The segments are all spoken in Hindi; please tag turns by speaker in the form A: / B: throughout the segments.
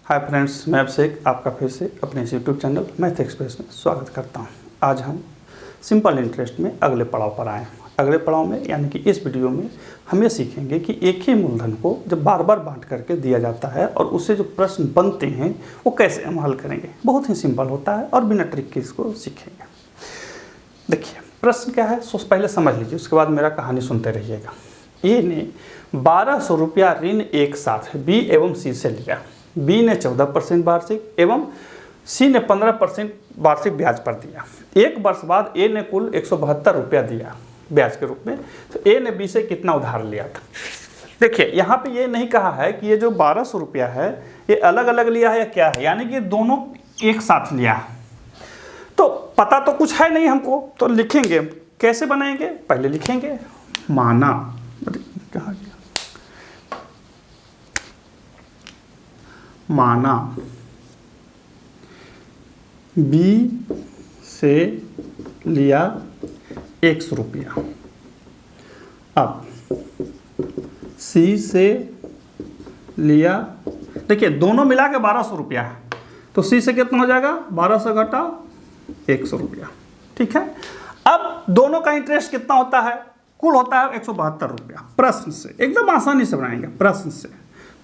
A: हाय फ्रेंड्स, मैं अभिषेक आपका फिर से अपने इस यूट्यूब चैनल मैथ एक्सप्रेस में स्वागत करता हूं। आज हम सिंपल इंटरेस्ट में अगले पड़ाव पर आए हैं। अगले पड़ाव में यानी कि इस वीडियो में हम ये सीखेंगे कि एक ही मूलधन को जब बार बार बांट करके दिया जाता है और उससे जो प्रश्न बनते हैं वो कैसे हम हल करेंगे। बहुत ही सिंपल होता है और बिना ट्रिक के इसको सीखेंगे। देखिए प्रश्न क्या है सो पहले समझ लीजिए, उसके बाद मेरा कहानी सुनते रहिएगा। ए ने 1200 रुपया ऋण एक साथ बी एवं सी से लिया। बी ने 14% वार्षिक एवं सी ने 15% वार्षिक ब्याज पर दिया। एक वर्ष बाद ए ने कुल 172 रुपया दिया ब्याज के रूप में। तो ए ने बी से कितना उधार लिया था। देखिए यहाँ पे ये नहीं कहा है कि ये जो 1200 रुपया है ये अलग अलग लिया है या क्या है, यानी कि दोनों एक साथ लिया है। तो पता तो कुछ है नहीं हमको, तो लिखेंगे कैसे बनाएंगे। पहले लिखेंगे माना, कहाँ गया, माना बी से लिया 100 रुपया। अब सी से लिया, देखिए दोनों मिला के 1200 रुपया है, तो सी से कितना हो जाएगा 1200 घटा 100 रुपया। ठीक है। अब दोनों का इंटरेस्ट कितना होता है, कुल होता है 172 रुपया। प्रश्न से एकदम आसानी से बनाएंगे। प्रश्न से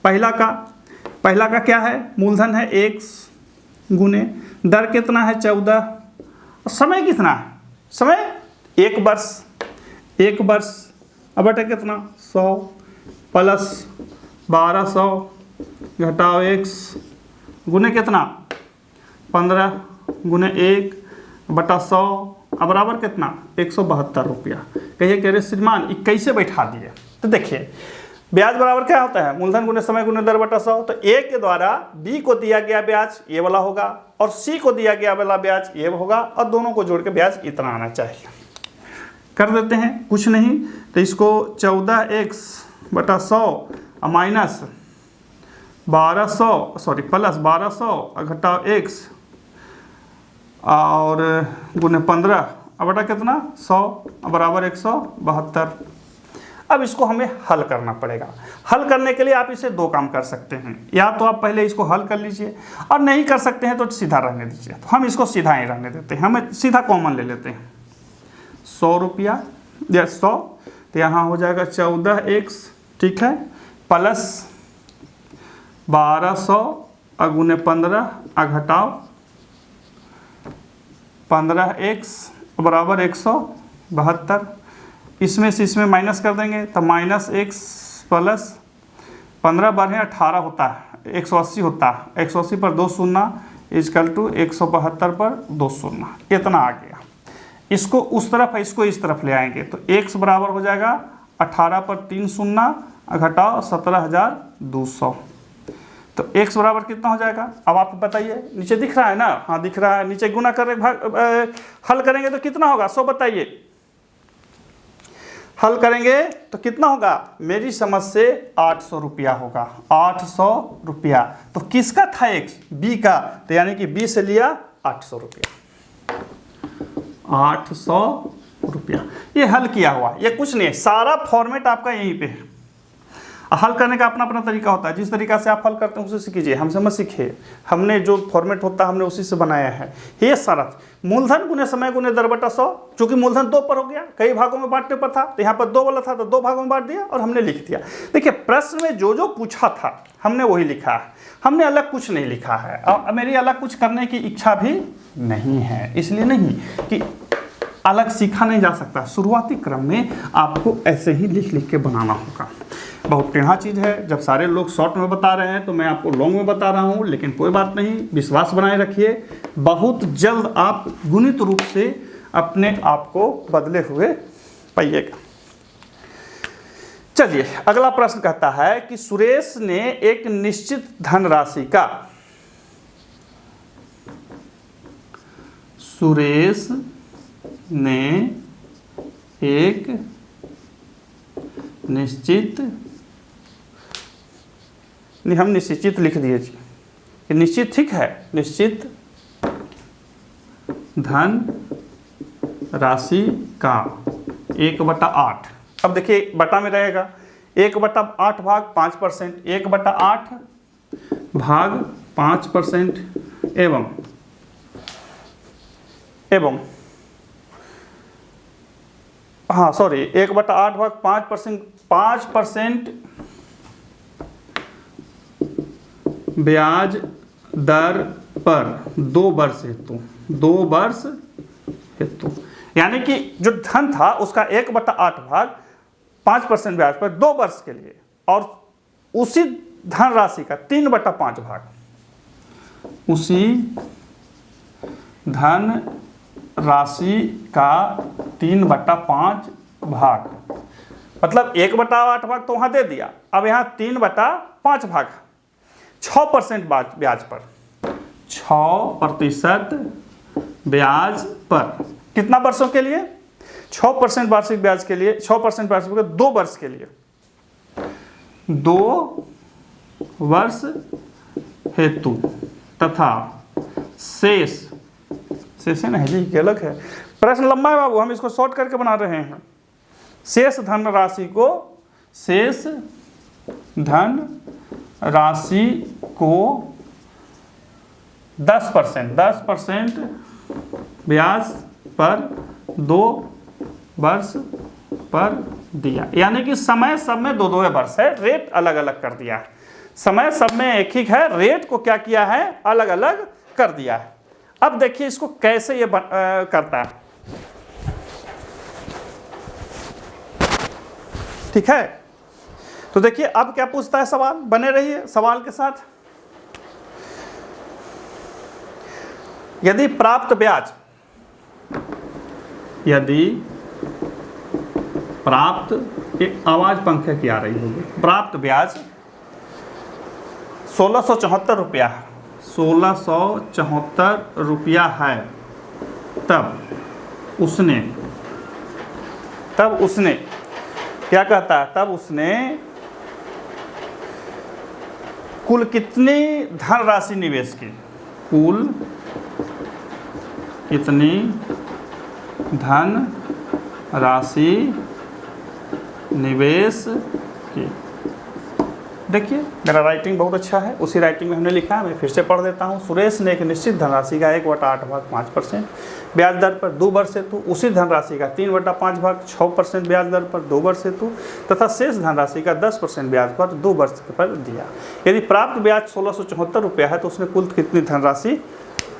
A: पहला का क्या है, मूलधन है 1 गुने दर कितना है 14 और समय कितना है, समय 1 वर्ष। अब बेटा कितना 100 प्लस 1200 घटाओ 1 गुने कितना 15 गुने 1 बटा 100 अब बराबर कितना 172 रुपया। कहिए कह रहे श्रीमान 21 से बैठा दिए। तो देखिए ब्याज बराबर क्या होता है, मूलधन गुने समय गुने दर बटा 100। तो ए के द्वारा बी को दिया गया ब्याज ये वाला होगा और सी को दिया गया वाला ब्याज ये होगा और दोनों को जोड़ के ब्याज इतना आना चाहिए। कर देते हैं, कुछ नहीं तो इसको 14x बटा 100 माइनस 1200 प्लस 1200 घटाओ x और गुने 15 अब बटा कितना 100 बराबर 172। अब इसको हमें हल करना पड़ेगा। हल करने के लिए आप इसे 2 काम कर सकते हैं, या तो आप पहले इसको हल कर लीजिए और नहीं कर सकते हैं तो सीधा रहने दीजिए। तो हम इसको सीधा ही रहने देते हैं, हमें सीधा कॉमन ले लेते हैं। 100 रुपया या 100 तो यहाँ हो जाएगा 14x, ठीक है, प्लस 1200 गुने 15 घटाओ 15x बराबर 172। इसमें से इसमें माइनस कर देंगे तो -x प्लस 15 बार 18 होता है 180 होता है। 180 पर 2 शून्य इजकल टू 172 पर 2 शून्य, इतना आ गया। इसको उस तरफ है, इसको इस तरफ ले आएंगे तो x बराबर हो जाएगा 18 पर 3 शून्य घटाओ 17,200। तो x बराबर कितना हो जाएगा अब आप बताइए। नीचे दिख रहा है ना, हाँ दिख रहा है। नीचे गुना कर हल करेंगे तो कितना होगा 100 बताइए। हल करेंगे तो कितना होगा, मेरी समझ से 800 रुपया होगा। 800 रुपया तो किसका था x, b का, तो यानी कि b से लिया 800 रुपया। 800 रुपया ये हल किया हुआ, ये कुछ नहीं है, सारा फॉर्मेट आपका यहीं पे है। हल करने का अपना अपना तरीका होता है, जिस तरीका से आप हल करते हैं उसे सीखिए, हमसे मत सीखिए। हमने जो फॉर्मेट होता है हमने उसी से बनाया है। ये सारा मूलधन गुने समय गुने दर बटा 100, चूंकि मूलधन 2 पर हो गया, कई भागों में बांटने पर था, तो यहाँ पर 2 वाला था तो 2 भागों में बांट दिया और हमने लिख दिया। देखिए प्रश्न में जो जो पूछा था हमने वही लिखा है, हमने अलग कुछ नहीं लिखा है और मेरी अलग कुछ करने की इच्छा भी नहीं है। इसलिए नहीं कि अलग सीखा नहीं जा सकता, शुरुआती क्रम में आपको ऐसे ही लिख लिख के बनाना होगा। बहुत टेढ़ा चीज़ है, जब सारे लोग शॉर्ट में बता रहे हैं तो मैं आपको लॉन्ग में बता रहा हूँ, लेकिन कोई बात नहीं, विश्वास बनाए रखिए। बहुत जल्द आप गुणित रूप से अपने आप को बदले हुए पाइएगा। चलिए अगला प्रश्न कहता है कि सुरेश ने एक निश्चित धनराशि का, सुरेश ने एक निश्चित, नहीं हम निश्चित लिख दिए जी, ये निश्चित ठीक है, निश्चित धन राशि का 1/8। अब देखिए बटा में रहेगा 1/8 भाग 5%, 1/8 भाग 5% एवं हाँ सॉरी 1/8 भाग 5% ब्याज दर पर 2 वर्ष हेतु यानी कि जो धन था उसका 1/8 भाग 5% ब्याज पर 2 वर्ष के लिए और उसी धन राशि का 3/5 भाग उसी धन राशि का 3/5 भाग मतलब 1/8 भाग तो वहां दे दिया, अब यहां 3/5 भाग 6% ब्याज पर 6% ब्याज पर कितना वर्षों के लिए 6% वार्षिक ब्याज के लिए 6% वार्षिक 2 वर्ष के लिए 2 वर्ष हेतु तथा शेष है ना जी अलग है, प्रश्न लंबा है बाबू, हम इसको शॉर्ट करके बना रहे हैं। शेष धन राशि को 10% ब्याज पर 2 वर्ष पर दिया, यानी कि समय सब में 2 वर्ष है, रेट अलग अलग कर दिया है। समय सब में एक ही है, रेट को क्या किया है अलग अलग कर दिया है। अब देखिए इसको कैसे ये करता है, ठीक है। तो देखिए अब क्या पूछता है सवाल, बने रहिए सवाल के साथ। यदि प्राप्त एक आवाज पंखे की आ रही होगी, प्राप्त ब्याज 1674 रुपया है, 1674 रुपया है, तब उसने क्या कहता है, तब उसने कुल कितनी धनराशि निवेश की, कुल कितनी धन राशि निवेश की। देखिए मेरा राइटिंग बहुत अच्छा है, उसी राइटिंग में हमने लिखा है, मैं फिर से पढ़ देता हूँ। सुरेश ने एक निश्चित धनराशि का 1/8 भाग 5% ब्याज दर पर 2 वर्ष हेतु उसी धनराशि का 3/5 भाग 6% ब्याज दर पर 2 वर्ष हेतु तथा शेष धनराशि का 10% ब्याज पर 2 वर्ष पर दिया। यदि प्राप्त ब्याज 1674 रुपया है तो उसने कुल कितनी धनराशि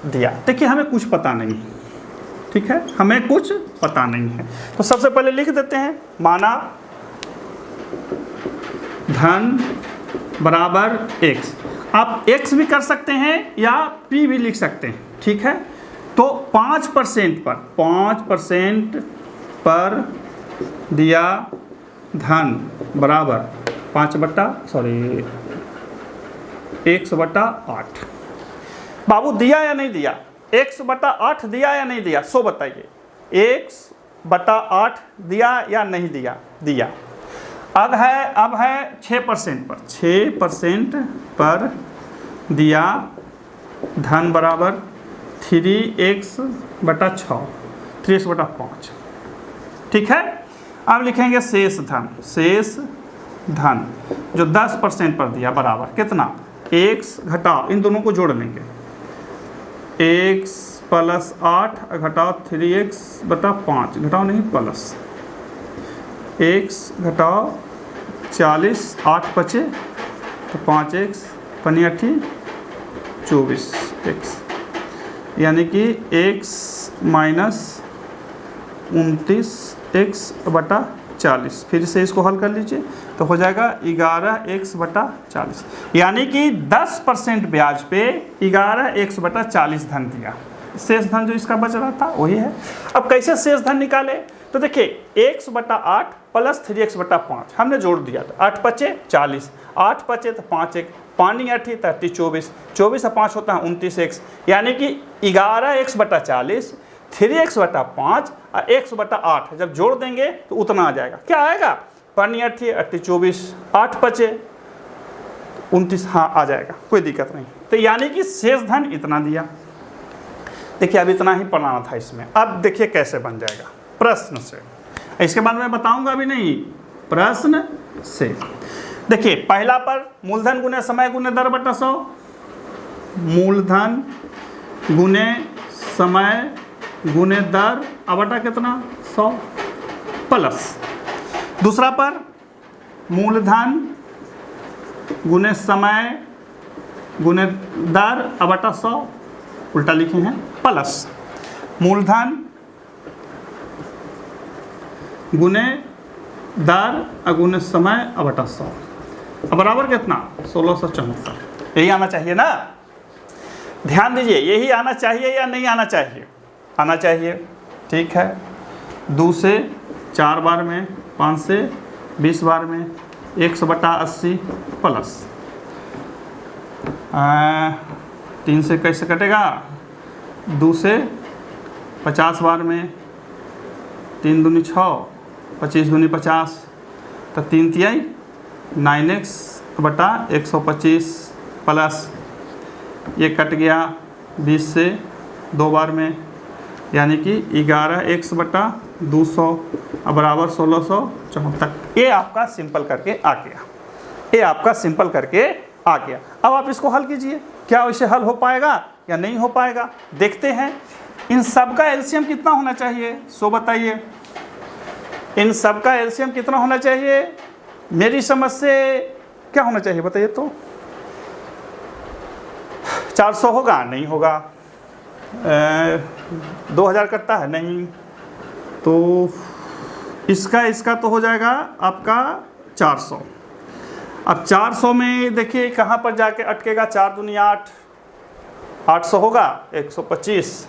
A: दिया। देखिए हमें कुछ पता नहीं है, ठीक है, हमें कुछ पता नहीं है। तो सबसे पहले लिख देते हैं, माना धन बराबर x, आप x भी कर सकते हैं या p भी लिख सकते हैं, ठीक है। तो 5% पर दिया धन बराबर 1/8। बाबू दिया या नहीं दिया, 1/8 दिया या नहीं दिया, सो बताइए, 1/8 दिया या नहीं दिया, दिया। अब है 6% पर दिया धन बराबर 3x/6, 3x/5, ठीक है। अब लिखेंगे शेष धन जो 10% पर दिया बराबर कितना, x घटाओ, इन दोनों को जोड़ लेंगे, x + 8 घटाओ 3x/5, घटाओ नहीं प्लस, x घटाओ 40, 8 बचे तो 5x, 5 24x, यानी कि x - 29x/40। फिर से इसको हल कर लीजिए तो हो जाएगा 11x/40, यानी कि 10% ब्याज पे 11x/40 धन दिया। शेष धन जो इसका बच रहा था वही है। अब कैसे शेष धन निकाले, तो देखिए x/8 + 3x/5 हमने जोड़ दिया था, 8 बचे 40, 8 बचे तो 5x, 5 8 24, 24 से 5 होता है 29x, यानी कि 11x/40, 3x/5 और x/8 जब जोड़ देंगे तो उतना आ जाएगा। क्या आएगा, 5 8 24, 8 बचे 29, हाँ आ जाएगा, कोई दिक्कत नहीं। तो यानी कि शेष धन इतना दिया। देखिए अब इतना ही पढ़ाना था इसमें। अब देखिए कैसे बन जाएगा प्रश्न से, इसके बाद मैं बताऊंगा भी नहीं, प्रश्न से। देखिए पहला पर मूलधन गुने समय गुने दर बटा 100, मूलधन गुने समय गुने दर बटा कितना 100 प्लस दूसरा पर मूलधन गुने समय गुने दर बटा 100 उल्टा लिखे हैं प्लस मूलधन गुने दर गुने समय बटा 100 बराबर कितना 1674। यही आना चाहिए ना, ध्यान दीजिए यही आना चाहिए या नहीं आना चाहिए, आना चाहिए। ठीक है, 2 से 4 बार में, 5 से 20 बार में 100/80 प्लस 3 से कैसे कटेगा, 2 से 50 बार में, 3 दूनी 6, 25 दूनी 50, तो 3 तिहाई 9x/125 प्लस ये कट गया 20 से 2 बार में, यानी कि 11x/200 बराबर 1674। ये आपका सिंपल करके आ गया, ये आपका सिंपल करके आ गया। अब आप इसको हल कीजिए, क्या इसे हल हो पाएगा या नहीं हो पाएगा, देखते हैं। इन सब का एलसीएम कितना होना चाहिए, सो बताइए। इन सब का एलसीएम कितना होना चाहिए, मेरी समझ से क्या होना चाहिए बताइए तो। 400 होगा, नहीं होगा। 2000 कटता है, नहीं। तो इसका तो हो जाएगा आपका 400। अब 400 में देखिए कहाँ पर जाके अटकेगा, 4 दूनी 8, 800 होगा 125,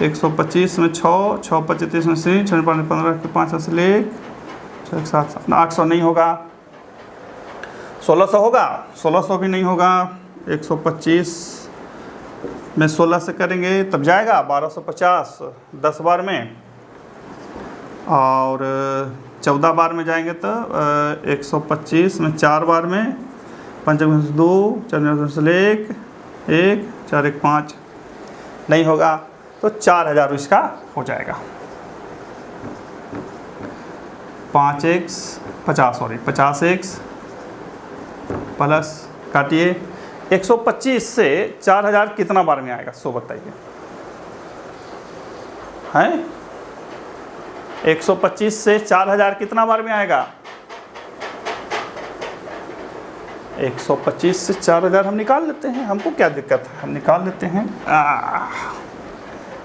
A: 125 में 6, 6 25 में 3, 6 15 के 5 से ले 6 7 800 नहीं होगा। 1600 होगा, 1600 भी नहीं होगा। 125 में 16 से करेंगे तब जाएगा 1250 10 बार में, और 14 बार में जाएंगे तो 125 में 4 बार में, 5 2, 4 से ले 1 4 1 5 नहीं होगा, तो 4000 इसका हो जाएगा। 50x प्लस काटिए 125 से 4000 कितना बार में आएगा, सो बताइए। हैं 125 से 4000 कितना बार में आएगा, 125 से 4000 हम निकाल लेते हैं, हमको क्या दिक्कत है, हम निकाल लेते हैं।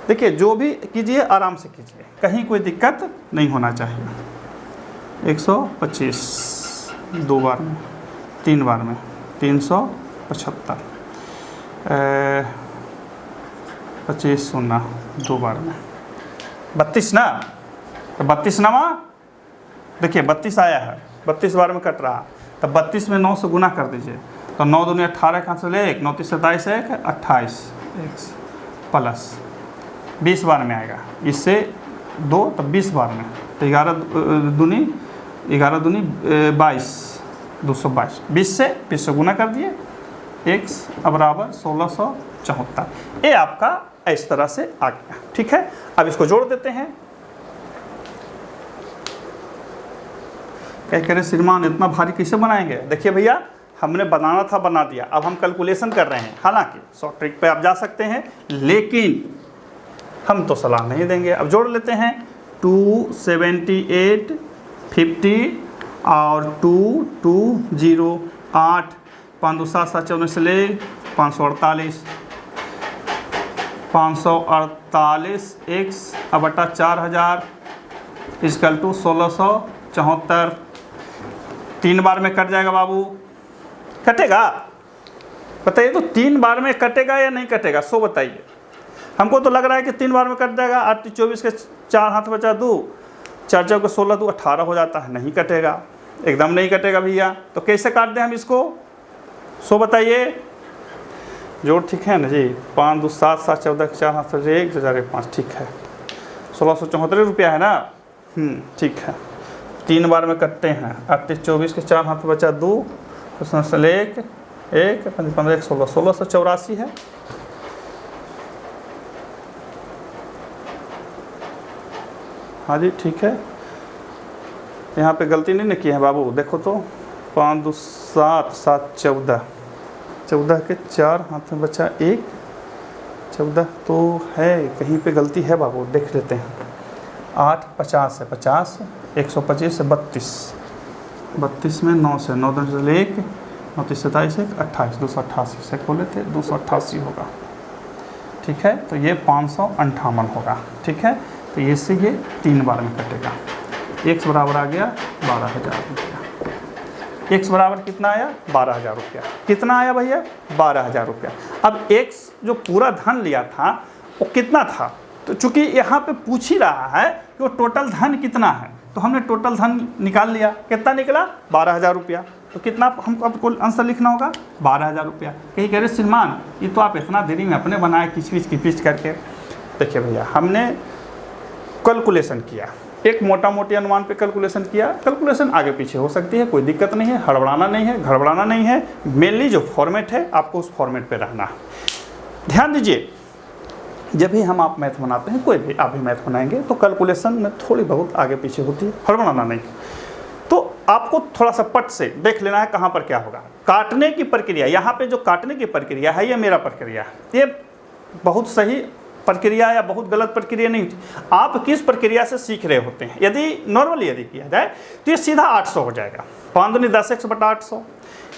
A: देखिए जो भी कीजिए आराम से कीजिए, कहीं कोई दिक्कत नहीं होना चाहिए। 125 2 बार में, 3 बार में 375, 25 0 2 बार में 32 ना, तो 32 नामा देखिए 32 आया है, 32 बार में कट रहा, तब 32 में 9 से गुना कर दीजिए, तो 9 दूनी 18 कहाँ से ले 1, 9 3 27 1 28 x प्लस 20 बार में आएगा, इससे 2 तब 20 बार में, तो 11 दूनी 22 222, 20 से गुना कर दिए, x बराबर 1674। ये आपका इस तरह से आ गया। ठीक है, अब इसको जोड़ देते हैं। क्या कह रहे श्रीमान इतना भारी कैसे बनाएंगे, देखिए भैया हमने बनाना था बना दिया, अब हम कैलकुलेशन कर रहे हैं। हालांकि शॉर्ट ट्रिक पे आप जा सकते हैं, लेकिन हम तो सलाह नहीं देंगे। अब जोड़ लेते हैं 278 50 और 220 8 5 2 7 7 14 से ले 548 x बटा 4000 इक्वल टू 1674। 3 बार में कट जाएगा बाबू, कटेगा बताइए तो, 3 बार में कटेगा या नहीं कटेगा, सो बताइए। हमको तो लग रहा है कि 3 बार में कट जाएगा। 8 24 के 4 हाथ बचा 2, 4 4 के 16 2 18 हो जाता है, नहीं कटेगा, एकदम नहीं कटेगा भैया। तो कैसे काट दें हम इसको, सो बताइए। जोड़ ठीक है ना जी, 5 2 7 7 14 के 4 हाथ से 1 4 1 5, ठीक है 1674 रुपया है ना। ठीक है, 3 बार में कटते हैं। 8 24 के 4 हाथ बचा 2, उसमें से 1 1 15 1 16 1684 है। हाँ जी ठीक है, यहाँ पे गलती नहीं न की है बाबू, देखो तो 5 2 7 7 14, 14 के 4 हाथ में बचा 1, 14 तो है, कहीं पे गलती है बाबू, देख लेते हैं। 8 50 है 50, 125 है 32, 32 में 9 से 9 2 से 1, 9 3 27 1 28, 288 से खोले थे, 288 होगा। ठीक है, तो ये 558 होगा। ठीक है, तो ये से ये 3 बार में कटेगा। x बराबर आ गया 12,000 रुपया। x बराबर कितना आया? 12,000 रुपया। कितना आया भैया? 12,000 रुपया। अब x जो पूरा धन लिया था वो कितना था? तो चूंकि यहाँ पे पूछ ही रहा है कि वो टोटल धन कितना है, तो हमने टोटल धन निकाल लिया। कितना निकला? 12,000 रुपया। तो कितना हमको अब कुल आंसर लिखना होगा? 12,000 रुपया। कहीं कह रहे श्रीमान ये तो आप इतना देरी में अपने बनाए किचपिच करके। देखिए भैया, हमने कैलकुलेशन किया, एक मोटा मोटी अनुमान पे कैलकुलेशन किया। कैलकुलेशन आगे पीछे हो सकती है, कोई दिक्कत नहीं है, हड़बड़ाना नहीं है, घड़बड़ाना नहीं है। मेनली जो फॉर्मेट है आपको उस फॉर्मेट पे रहना है। ध्यान दीजिए, जब भी हम आप मैथ बनाते हैं, कोई भी आप भी मैथ बनाएंगे तो कैलकुलेशन में थोड़ी बहुत आगे पीछे होती है, हड़बड़ाना नहीं। तो आपको थोड़ा सा पट से देख लेना है कहाँ पर क्या होगा। काटने की प्रक्रिया, यहाँ पे जो काटने की प्रक्रिया है ये मेरा प्रक्रिया है, ये बहुत सही प्रक्रिया या बहुत गलत प्रक्रिया नहीं होती। आप किस प्रक्रिया से सीख रहे होते हैं। यदि नॉर्मली यदि किया जाए तो ये सीधा 800 हो जाएगा। 5 दूनी 10 x बटा 800,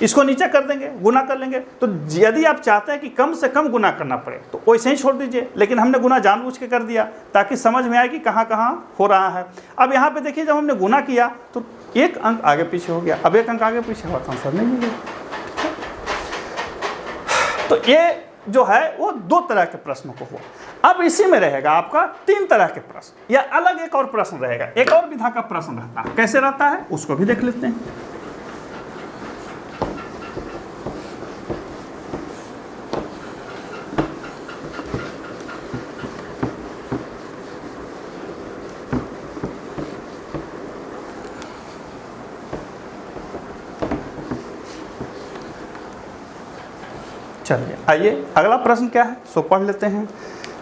A: इसको नीचे कर देंगे, गुना कर लेंगे। तो यदि आप चाहते हैं कि कम से कम गुना करना पड़े तो वैसे ही छोड़ दीजिए, लेकिन हमने गुना जानबूझ के कर दिया ताकि समझ में आए कि कहाँ कहाँ हो रहा है। अब यहाँ पे देखिए, जब हमने गुना किया तो एक अंक आगे पीछे हो गया, अब एक अंक आगे पीछे हुआ तो आंसर नहीं मिलेगा। तो ये जो है वो 2 तरह के प्रश्नों को हुआ। अब इसी में रहेगा आपका 3 तरह के प्रश्न, या अलग एक और प्रश्न रहेगा, एक और विधा का प्रश्न रहता है। कैसे रहता है उसको भी देख लेते हैं। चलिए आइए, अगला प्रश्न क्या है सो पढ़ लेते हैं।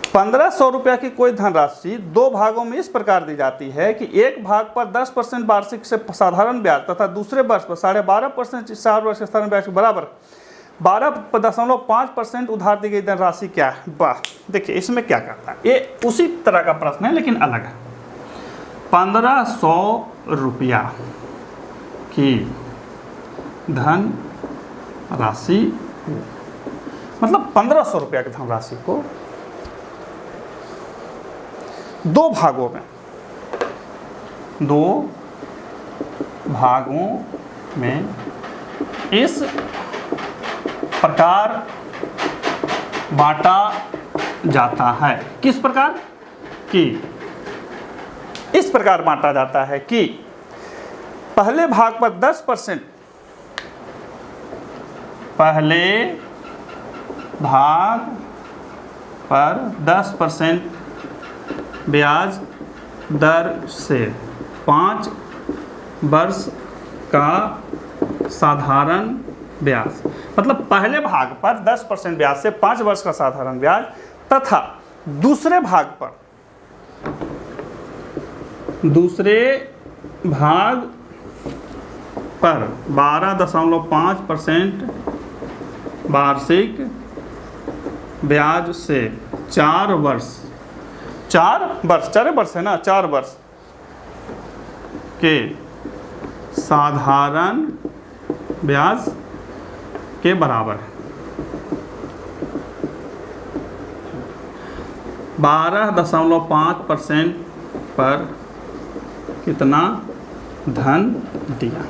A: 1500 रुपया की कोई धनराशि 2 भागों में इस प्रकार दी जाती है कि एक भाग पर 10% वार्षिक से साधारण ब्याज तथा दूसरे वर्ष पर 12.5% 4 वर्ष के साधारण ब्याज के बराबर 12.5% उधार दी गई धनराशि क्या है। वाह, देखिए इसमें क्या करता है, ये उसी तरह का प्रश्न है लेकिन अलग है। 1500 रुपया की धन राशि, मतलब 1500 रुपया की धनराशि को 2 भागों में इस प्रकार बांटा जाता है। किस प्रकार कि इस प्रकार बांटा जाता है कि पहले भाग पर 10%, पहले भाग पर 10% ब्याज दर से 5 वर्ष का साधारण ब्याज, मतलब पहले भाग पर 10% ब्याज से 5 वर्ष का साधारण ब्याज, तथा दूसरे भाग पर 12.5% वार्षिक ब्याज से 4 वर्ष है ना, 4 वर्ष के साधारण ब्याज के बराबर है। 12.5% पर कितना धन दिया।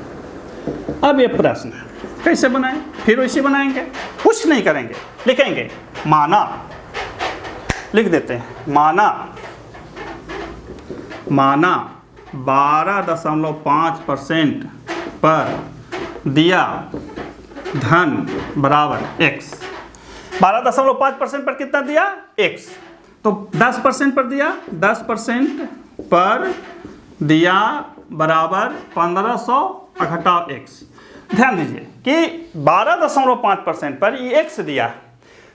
A: अब ये प्रश्न है कैसे बनाएं, फिर वैसे बनाएंगे, कुछ नहीं करेंगे, लिखेंगे माना, लिख देते हैं माना 12.5% पर दिया धन बराबर x। 12.5% पर कितना दिया? x। तो 10% पर दिया, 10% पर दिया बराबर 1500 घटाओ x। ध्यान दीजिए कि 12.5% पर ये x दिया,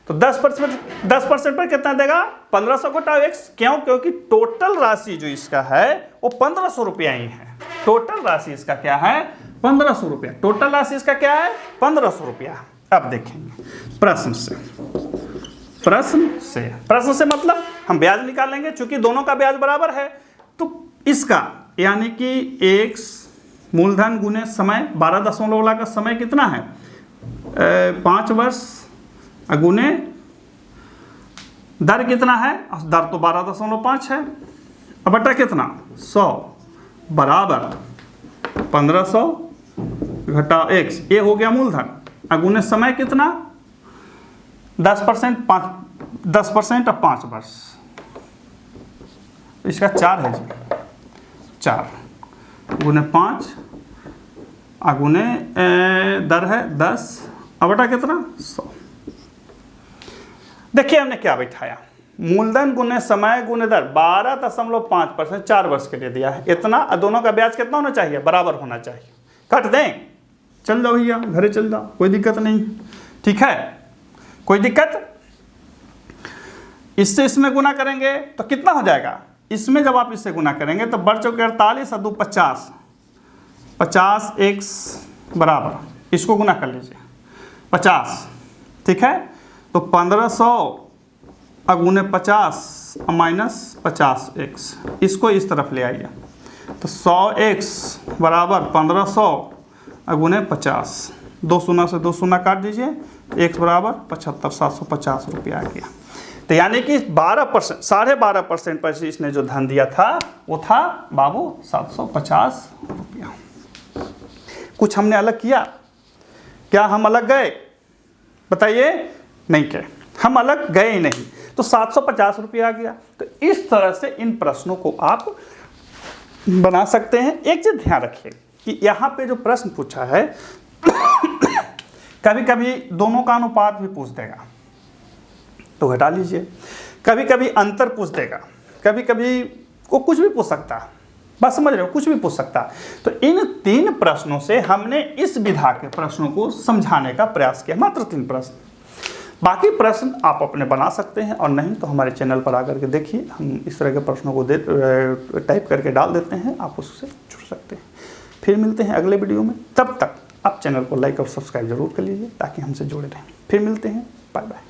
A: तो 10% पर कितना देगा? 1500 घटाओ x। क्यों? क्योंकि टोटल राशि जो इसका है वो 1500 रुपया ही है। टोटल राशि इसका क्या है? 1500 रुपया। टोटल राशि इसका क्या है? 1500 रुपया। अब देखेंगे प्रश्न से मतलब हम ब्याज निकालेंगे, चूंकि दोनों का ब्याज बराबर है तो इसका यानी कि x मूलधन गुने समय 12 वाला का समय कितना है 5 वर्ष गुने दर कितना है, दर तो 12.5 है, अब बटा कितना 100 बराबर 1500 घटा x, ये हो गया मूलधन, अगुने समय कितना 10% और 5 वर्ष, इसका 4 है जी, 4 गुने 5 अगुने दर है 10 अब बटा कितना 100। देखिए हमने क्या बैठाया, मूलधन गुने समय गुने दर 12.5% 4 वर्ष के लिए दिया है इतना, दोनों का ब्याज कितना होना चाहिए बराबर होना चाहिए। काट दें, चल जाओ भैया घरे चल जाओ, कोई दिक्कत नहीं, ठीक है कोई दिक्कत। इससे इसमें गुना करेंगे तो कितना हो जाएगा, इसमें जब आप इससे गुना करेंगे तो बढ़ चौके 48 और 2 50 x बराबर, इसको गुना कर लीजिए 50, ठीक है तो 1500 अगुने 50 माइनस 50x, इसको इस तरफ ले आइए तो 100x बराबर 1500 अगुने 50, 2 शून्य से 2 शून्य काट दीजिए, x बराबर 75,750 रुपया आ गया। तो यानी कि 12% 12.5% पर इसने जो धन दिया था वो था बाबू 750 रुपया। कुछ हमने अलग किया क्या, हम अलग गए बताइए, नहीं गए, हम अलग गए ही नहीं, तो 750 रुपया आ गया। तो इस तरह से इन प्रश्नों को आप बना सकते हैं। एक चीज ध्यान रखिए कि यहाँ पे जो प्रश्न पूछा है कभी कभी दोनों का अनुपात भी पूछ देगा तो घटा लीजिए, कभी कभी अंतर पूछ देगा, कभी कभी वो कुछ भी पूछ सकता है, बस समझ रहे हो, कुछ भी पूछ सकता है। तो इन 3 प्रश्नों से हमने इस विधा के प्रश्नों को समझाने का प्रयास किया, मात्र 3 प्रश्न। बाकी प्रश्न आप अपने बना सकते हैं और नहीं तो हमारे चैनल पर आकर के देखिए, हम इस तरह के प्रश्नों को टाइप करके डाल देते हैं, आप उससे जुड़ सकते हैं। फिर मिलते हैं अगले वीडियो में, तब तक आप चैनल को लाइक और सब्सक्राइब जरूर कर लीजिए ताकि हमसे जुड़े रहें। फिर मिलते हैं, बाय बाय।